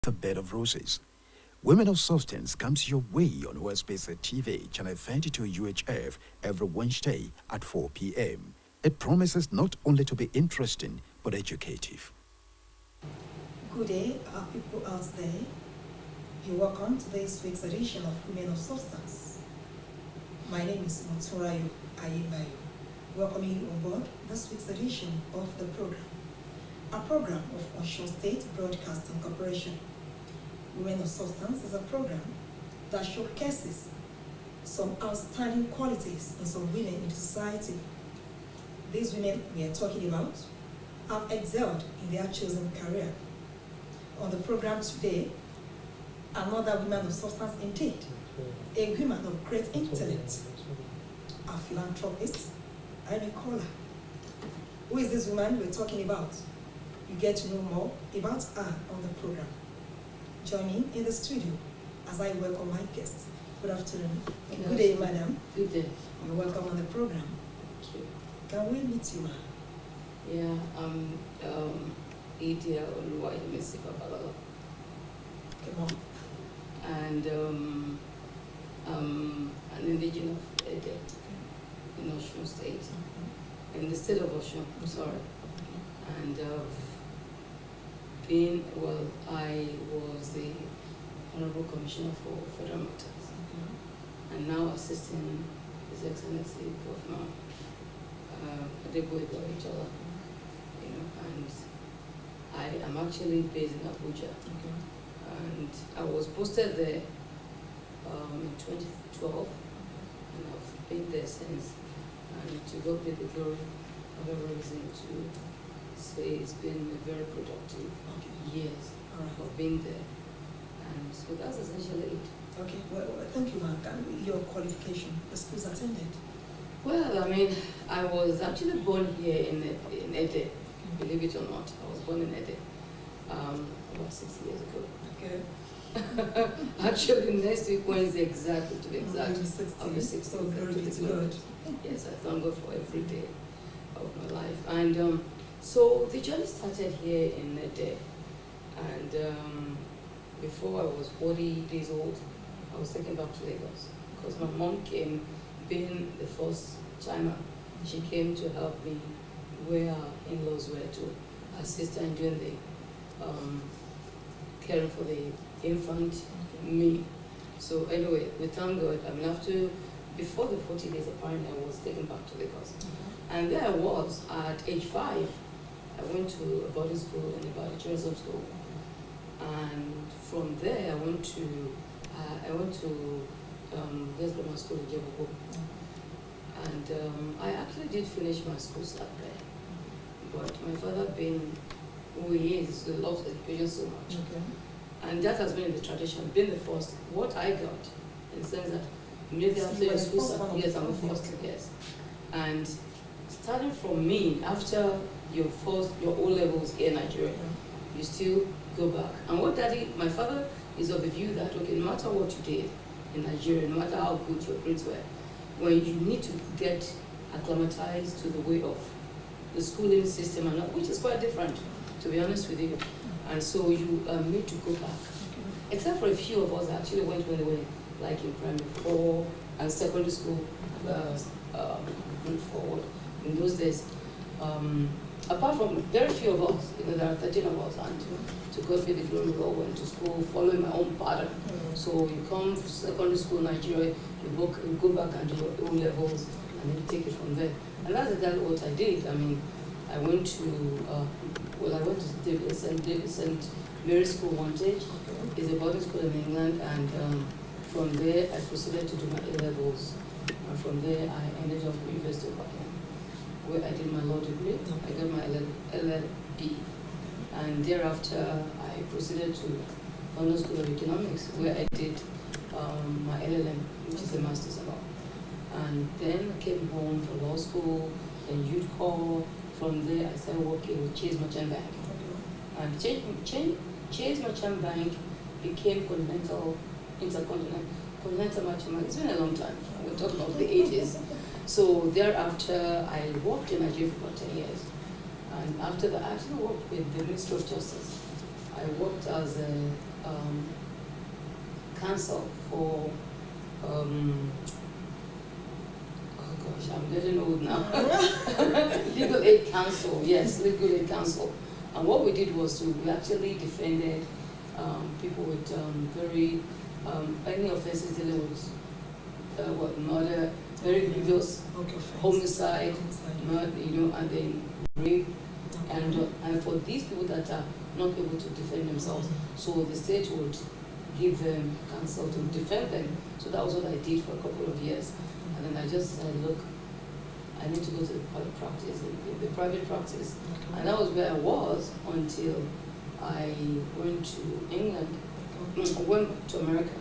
the bed of roses. Women of Substance comes your way on OSBC TV, channel 32 UHF, every Wednesday at 4 p.m. It promises not only to be interesting, but educative. Good day, our people out there. You're welcome to this week's edition of Women of Substance. My name is Muturayo Ayimbayo. Welcoming you on board this week's edition of the program. A program of Osun State Broadcasting Corporation. Women of Substance is a program that showcases some outstanding qualities in some women in society. These women we are talking about have excelled in their chosen career. On the program today, another woman of substance indeed, a woman of great intellect, a philanthropist, and a caller. Who is this woman we're talking about? You get to know more about her on the program. Join me in the studio as I welcome my guest. Good afternoon. Good day, madam. Good day. You're welcome on the program. Thank you. Can we meet you, ma'am? Yeah, I'm Idia Oluwayemisi Babalala. Come on. And I'm an indigenous of Ede in Osun State, in the state of Osun, I'm sorry. And I was the Honorable Commissioner for Federal Matters, and now assisting His Excellency Governor Adeboye Ijola, and I am actually based in Abuja. And I was posted there in 2012, and I've been there since. And to God be the glory, I have every reason to say it's been a very productive years of being there. And so that's essentially it. Okay, well, thank you, ma'am. Your qualification, the schools attended? Well, I mean, I was actually born here in Ede, believe it or not. I was born in Ede about 6 years ago. Okay. Actually, next week, Wednesday, exactly, to be exact, I'll be 60. So very good. Yes, I thank God for every day of my life. And so the journey started here in Ede. And before I was 40 days old, I was taken back to Lagos because my mom came, being the first timer. She came to help me where our in-laws were to assist her in doing the caring for the infant, me. So anyway, we thank God. I mean, before the 40 days, apparently I was taken back to Lagos. And there I was at age 5. I went to a boarding school in the tourism school. And from there, I went to Girls' Grammar School in Jebugo. And I actually did finish my school start there. But my father, being who he is, he loves education so much. And that has been the tradition, being the first. What I got, in the sense that immediately after your school start, yes, I'm the first, yes. And starting from me, after your O-levels here in Nigeria, you still go back. And my father is of the view that, okay, no matter what you did in Nigeria, no matter how good your grades were, when you need to get acclimatized to the way of the schooling system, and which is quite different, to be honest with you. And so you need to go back. Except for a few of us that actually went when they were like in primary 4 and secondary school, moving forward in those days. Apart from very few of us, there are 13 of us, and to God be the glory, we all went to school following my own pattern. So you come from secondary school in Nigeria, you go back and do your own levels, and then you take it from there. And that's exactly what I did. I mean, I went to St. Mary's School Wantage. It's a boarding school in England, and from there I proceeded to do my A-levels. And from there I ended up at University of Buckingham, where I did my law degree. I got my LLB. And thereafter I proceeded to London School of Economics, where I did my LLM, which is a master's in law. And then I came home from law school, then youth corps. From there, I started working with Chase Merchant Bank. And Chase Merchant Bank became Continental Merchant Bank. It's been a long time. We're talking about the 80s. So thereafter, I worked in Nigeria for about 10 years. And after that, I actually worked with the Ministry of Justice. I worked as a counsel for oh gosh, I'm getting old now. Legal aid counsel, yes, legal aid counsel. And what we did was we actually defended people with very any offenses dealing with murder, very grievous, homicide, murder, and then rape, and for these people that are not able to defend themselves, so the state would give them counsel to defend them. So that was what I did for a couple of years, and then I just said, look, I need to go to the private practice, and that was where I was until I went to England, went to America.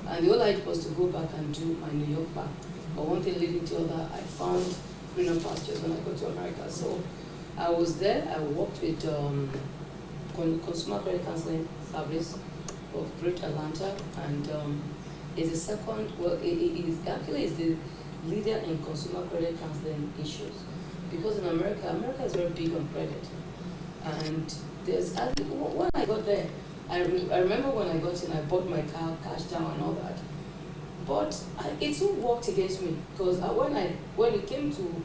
And the whole idea was to go back and do my New York bar. But one thing leading to other, I found greener pastures when I got to America. So I was there, I worked with Consumer Credit Counseling Service of Greater Atlanta, and is the second, well, it is actually is the leader in consumer credit counseling issues. Because in America is very big on credit. And when I got there, I remember when I got in, I bought my car, cash down and all that. But it still worked against me, because when it came to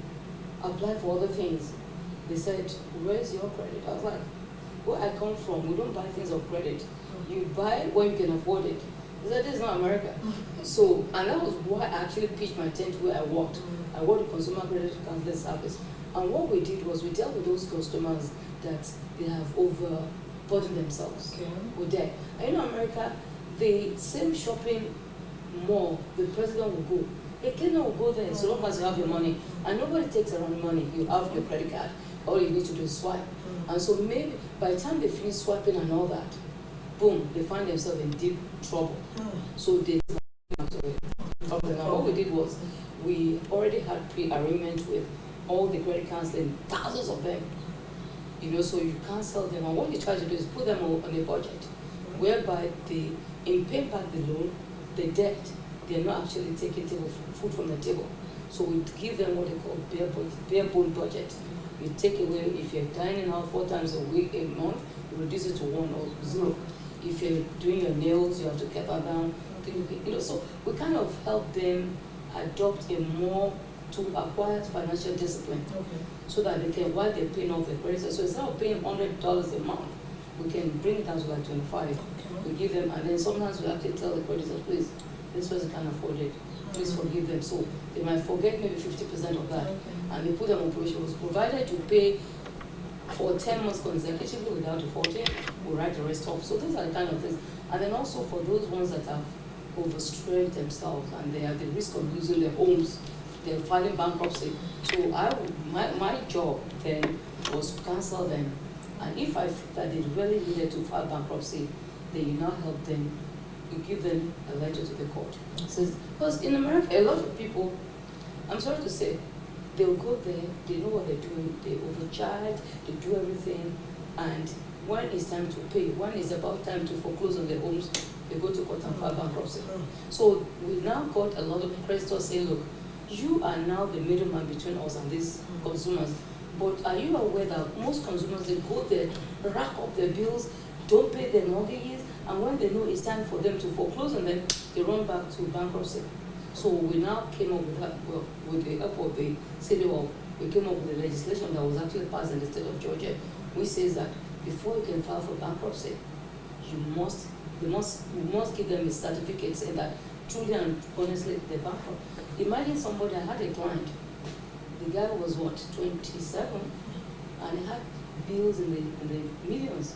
apply for other things, they said, where's your credit? I was like, where I come from, we don't buy things of credit. You buy when you can afford it. They said, this is not America. So, and that was why I actually pitched my tent where I worked. I worked with Consumer Credit Counseling Service. And what we did was we dealt with those customers that they have overburdened themselves with debt. And in America, the same shopping mall, the president will go. A cleaner will go there so long as you have your money. And nobody takes around money. You have your credit card. All you need to do is swipe. And so maybe by the time they finish swiping and all that, boom, they find themselves in deep trouble. So they now what we did was we already had pre-arrangement with all the credit counseling, thousands of them. So you cancel them, and what you try to do is put them on a budget, whereby in paying back the loan, the debt, they're not actually taking food from the table. So we give them what they call bare bone budget. You take away, if you're dining out 4 times a week, a month, you reduce it to 1 or 0. If you're doing your nails, you have to cut that down. So we kind of help them adopt a more to acquire financial discipline, so that they can, while they're paying off their credit. So instead of paying $100 a month, we can bring it down to like 25. We give them, and then sometimes we have to tell the creditors, please, this person can't afford it. Please forgive them. So they might forget maybe 50% of that, and they put them on provisions, provided you pay for 10 months consecutively without defaulting, we'll write the rest off. So those are the kind of things. And then also for those ones that have overstrained themselves and they have the risk of losing their homes, they're filing bankruptcy. So my job then was to counsel them. And if I feel that they really needed to file bankruptcy, then you now help them, you give them a letter to the court. Because in America, a lot of people, I'm sorry to say, they'll go there, they know what they're doing, they overcharge, they do everything, and when it's time to pay, when it's about time to foreclose on their homes, they go to court and file bankruptcy. So we now got a lot of creditors saying, look, you are now the middleman between us and these consumers, but are you aware that most consumers, they go there, rack up their bills, don't pay their mortgages, and when they know it's time for them to foreclose on them, they run back to bankruptcy. So we now came up with that, well, with the help of the city hall, we came up with a legislation that was actually passed in the state of Georgia, which says that before you can file for bankruptcy, we must give them a certificate saying that truly and honestly they're bankrupt. Imagine somebody, I had a client, the guy was what, 27, and he had bills in the millions.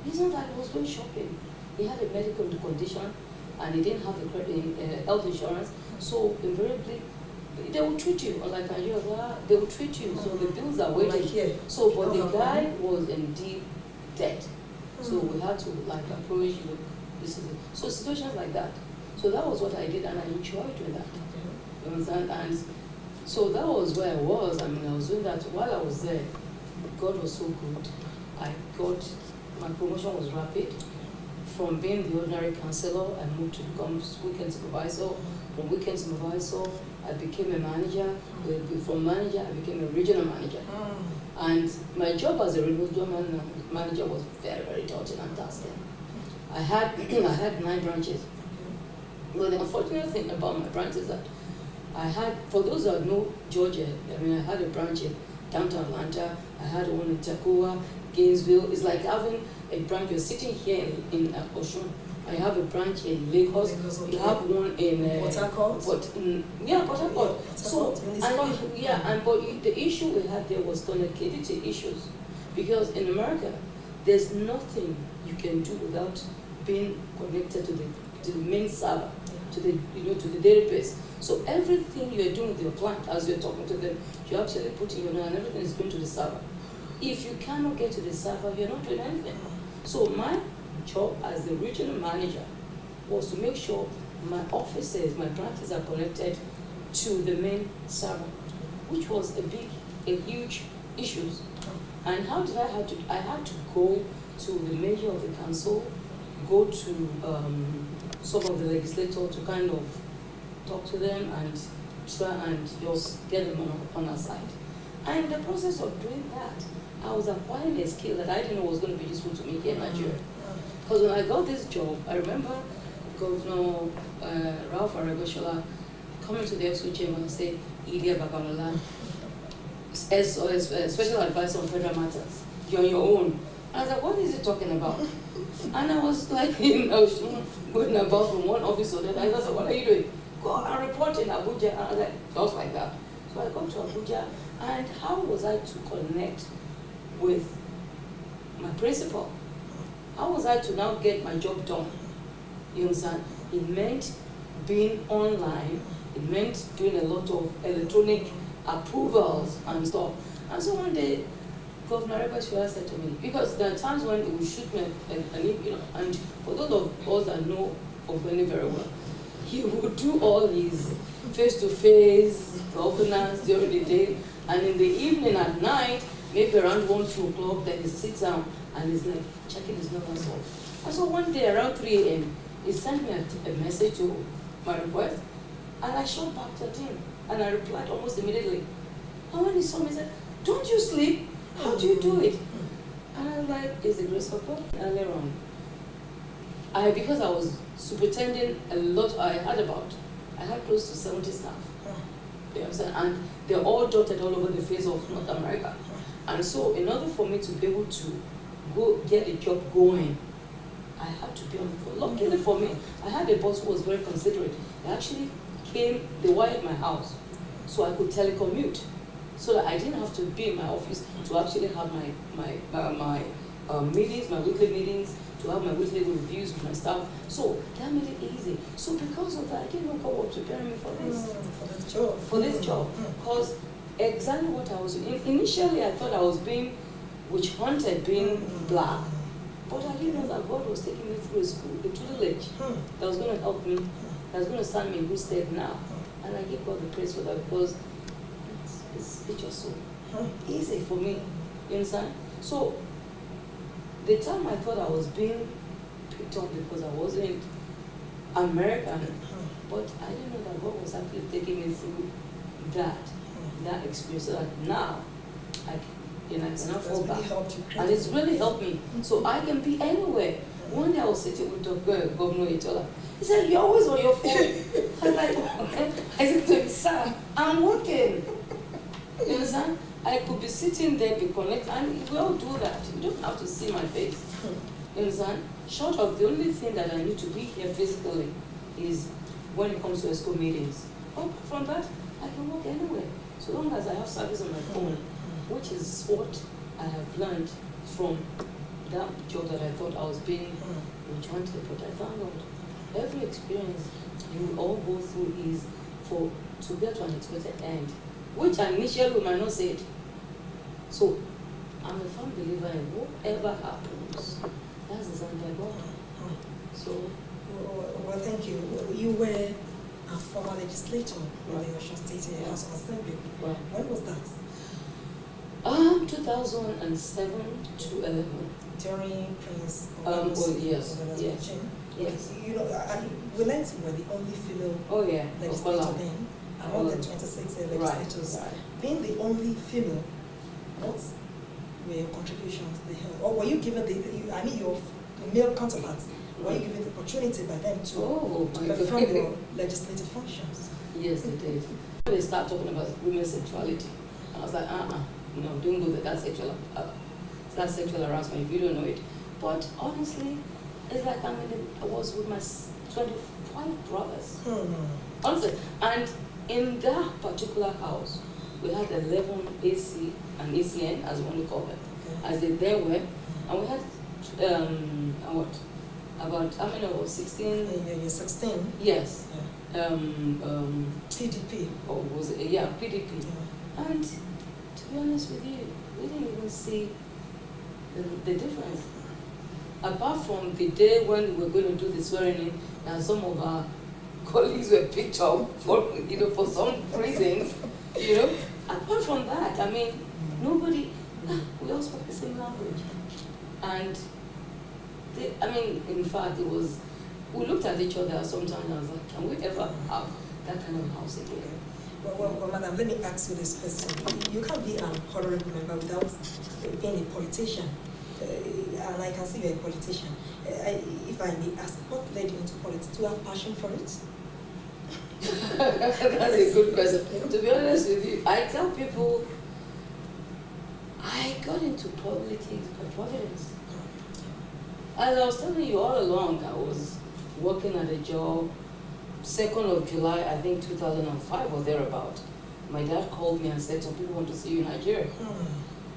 It's not that he was going shopping. He had a medical condition, and he didn't have a health insurance, so invariably they will treat you like they will treat you. So the bills are waiting. So, but the guy was in deep debt. So we had to approach you. This is it. So situations like that. So that was what I did, and I enjoyed doing that. You understand? And so that was where I was. I mean, I was doing that while I was there. God was so good. My promotion was rapid. From being the ordinary counselor, I moved to become weekend supervisor. From weekend supervisor, I became a manager. From manager, I became a regional manager. And my job as a regional manager was very, very daunting and tasking. I had I had 9 branches. But the unfortunate thing about my branch is that I had, for those that know Georgia, I mean, I had a branch in downtown Atlanta, I had one in Tacoma, Gainesville. It's like having a branch. You're sitting here in Oshun, and you have a branch in Lagos. Okay. You have one in Port Harcourt. Port Harcourt. So, but the issue we had there was connectivity issues, because in America, there's nothing you can do without being connected to the main server, to the to the database. So everything you're doing with your client, as you're talking to them, you're actually putting your name, and everything is going to the server. If you cannot get to the server, you're not doing anything. So my job as the regional manager was to make sure my offices, my branches are connected to the main server, which was a huge issue. And how did I have to? I had to go to the mayor of the council, go to some of the legislators to kind of talk to them and try and just get them on our side. And in the process of doing that, I was acquiring a skill that I didn't know was going to be useful to me here in Nigeria. Because when I got this job, I remember Governor Ralph Arabeshola coming to the EXCO chamber and say, Idia Babalola, special advisor on federal matters, you're on your own. I was like, what is he talking about? And I was like, I was going about from one office to another. I was like, what are you doing? Go and report in Abuja. And I was like, just like that. So I got to Abuja, and how was I to connect with my principal? How was I to now get my job done? You understand? It meant being online. It meant doing a lot of electronic approvals and stuff. And so one day, Governor Arabeshola said to me, because there are times when he would shoot me, and for those of us that know Ogbeni very well, he would do all his face-to-face governance during the day, and in the evening at night, maybe around 1, 2 o'clock, then he sits down and he's like checking his numbers off. And so one day around 3 a.m., he sent me a message to my request, and I shot back to him, and I replied almost immediately. And when he saw me, he said, don't you sleep? How do you do it? And I was like, it's the grace of God. Earlier on, because I was superintending a lot, I had close to 70 staff. You understand? And they're all dotted all over the face of North America. And so in order for me to be able to go get a job going, I had to be on the phone. Luckily for me, I had a boss who was very considerate. They actually they wired my house so I could telecommute, so that I didn't have to be in my office to actually have my meetings, my weekly meetings, to have my weekly reviews with my staff. So that made it easy. So because of that, I didn't know God was preparing me for this. For this job. Because exactly what I was doing. Initially, I thought I was being witch hunted, being black. But I didn't know that God was taking me through a school, a tutelage, that was going to help me, that was going to stand me in good stead now. And I give God the praise for that, because it's just so easy for me. You understand? So the time I thought I was being picked on because I wasn't American, but I didn't know that God was actually taking me through that experience, so that now I cannot fall back. And it's really helped me. So I can be anywhere. One day I was sitting with Governor Itola. He said, you're always on your phone. I was like, okay. I said to him, sir, I'm working. You understand? I could be sitting there, be connected, and we all do that. You don't have to see my face. You understand? Short of the only thing that I need to be here physically is when it comes to EXCO meetings. Apart from that, I can work anywhere, so long as I have service on my phone, which is what I have learned from that job that I thought I was being enchanted. But I found out every experience you all go through is to get to an expected end, which initially we might not say it. So I'm a firm believer in whatever happens, that's designed by God. So, well, thank you. You were a former legislator in the Osun State House of Assembly. Right. When was that? 2007 to 11. During Prince yes. You know, we learned you were the only female legislator then among the 26 legislators. Right. Being the only female, what were your contributions to the health? Or were you given your male counterparts Were you given the opportunity by them to my perform God. your legislative functions? Yes, they did. They start talking about women's sexuality. I was like, no, don't go there. That's sexual harassment if you don't know it. But honestly, it's like I was with my 25 brothers. Honestly, and in that particular house, we had 11 AC and ACN, as we want to call them, as they there were, and we had about how many of us? 16. Yeah, 16. Yes. Yeah. PDP. Or was it? Yeah, PDP. Yeah. And to be honest with you, we didn't even see the difference. Apart from the day when we were going to do the swearing in, and some of our colleagues were picked up for some reason, Apart from that, I mean, nobody. We all spoke the same language, and in fact, it was. We looked at each other sometimes and I was like, can we ever have that kind of house again? Well, madam, let me ask you this question. You can't be an honorable member without being a politician. And I can see you're a politician. If I may ask, what led you into politics? Do you have passion for it? That's a good question. To be honest with you, I tell people I got into politics by providence. As I was telling you all along, I was working at a job, 2nd of July, I think 2005 or thereabout. My dad called me and said, some people want to see you in Nigeria.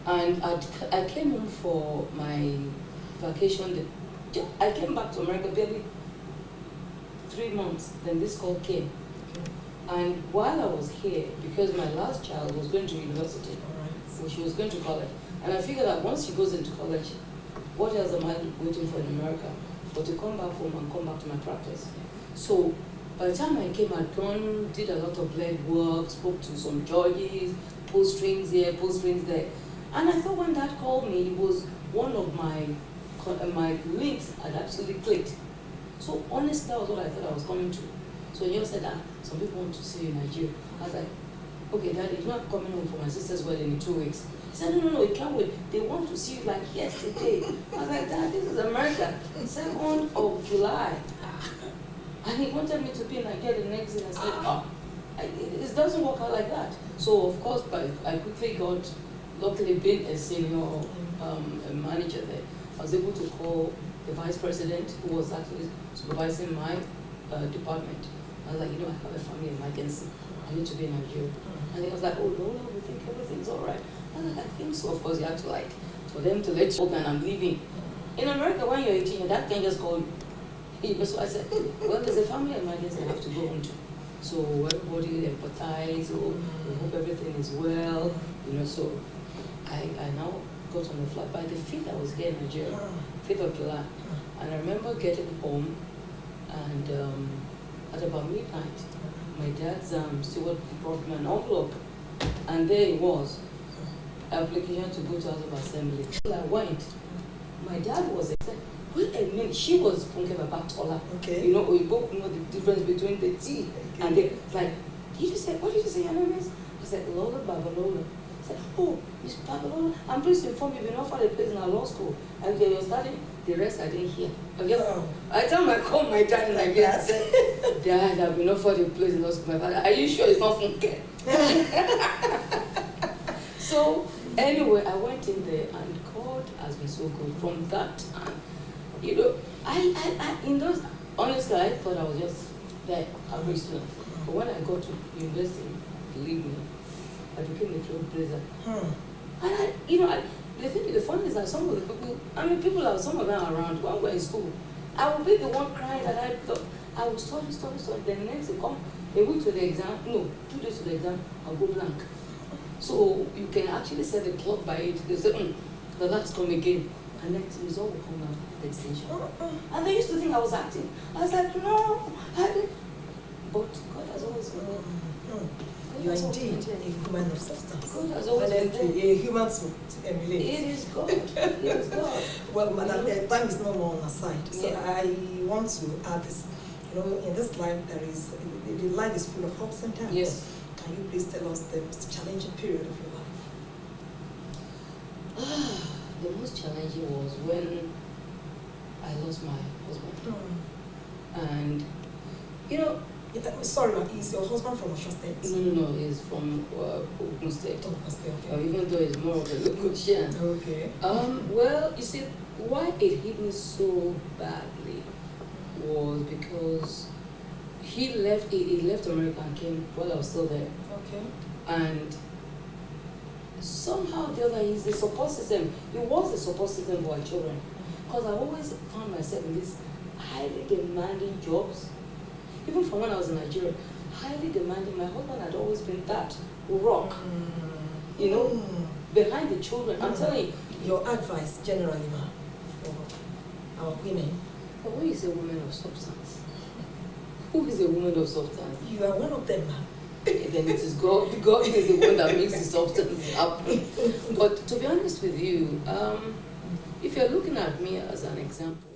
And I came home for my vacation. I came back to America barely 3 months, then this call came. And while I was here, because my last child was going to university, so she was going to college, and I figured that once she goes into college, what else am I waiting for in America? But to come back home and come back to my practice. So by the time I came, I'd gone, did a lot of leg work, spoke to some judges, pulled strings here, pulled strings there. And I thought when Dad called me, it was one of my links had actually clicked. So honestly, that was what I thought I was coming to. So he just said, some people want to see you in Nigeria. I was like, okay, Daddy, you're not coming home for my sister's wedding in 2 weeks. He said, no, you can't wait. They want to see you like yesterday. I was like, Dad, this is America. 2nd of July. And he wanted me to be in Nigeria the next day. I said, it doesn't work out like that. So, of course, I quickly got, luckily being a senior a manager there, I was able to call the vice president who was actually supervising my department. I was like, I have a family emergency. I need to be in Nigeria. And he was like, oh, no, we think everything's all right. I was like, I think so. Of course, you have to for them to let you go and I'm leaving. In America, when you're 18, your dad can just call you. So I said, well, there's a family emergency I have to go home to. So everybody empathize, we hope everything is well, so I now got on the flight. By the 5th, I was here in Nigeria, 5th of July. And I remember getting home and at about midnight, my dad's steward brought me an envelope. And there it was, application to go to House of Assembly. So I went. My dad was excited. Wait a minute, she was thinking about Tola. Okay. We both know the difference between the T and the, what did you say your name is? I said, Lola Babalola. I said, oh, Miss Babalola, I'm pleased to inform you, you've been offered a place in our law school. And you're studying, the rest I didn't hear. I called my dad and I said, Dad, I've been offered a place in law school. My father, are you sure it's not funky? So, anyway, I went in there and God has been so good. From that time, I in those, honestly, I thought I was just that average student. But when I got to university, believe me, I became a trailblazer. And the funny is that some of the people, some of them around, when we're in school, I would be the one crying that I thought, I would study. Then the next day come, a week to the exam, 2 days to the exam, I'll go blank. So you can actually set the clock by it. They say, the last come again. And next result will come out the extension. And they used to think I was acting. I was like, no, I didn't. But God has always been there. You are indeed a human of substance. God has always been there. A human to emulate. It is God. It is God. Well, madam, time is no more on our side. So I want to add this. In this life, the life is full of ups and downs. Yes. Can you please tell us the most challenging period of your life? The most challenging was when I lost my husband. Mm. And, you know, sorry, is your husband from Osun State? no, he's from Ogun State. Ogun State, okay. Even though he's more of a Lagosian. Okay. Well, you see, why it hit me so badly was because he left America and came while I was still there. Okay. And somehow or the other, he's the support system. He was the support system for our children. Because I always found myself in these highly demanding jobs. Even from when I was in Nigeria, highly demanding. My husband had always been that rock, you know, behind the children. I'm telling you. Your advice, generally, ma, for our women. But when you say woman of substance, who is a woman of substance? You are one of them, ma. Then it is God. God is the one that makes the substance happen. But to be honest with you, if you're looking at me as an example,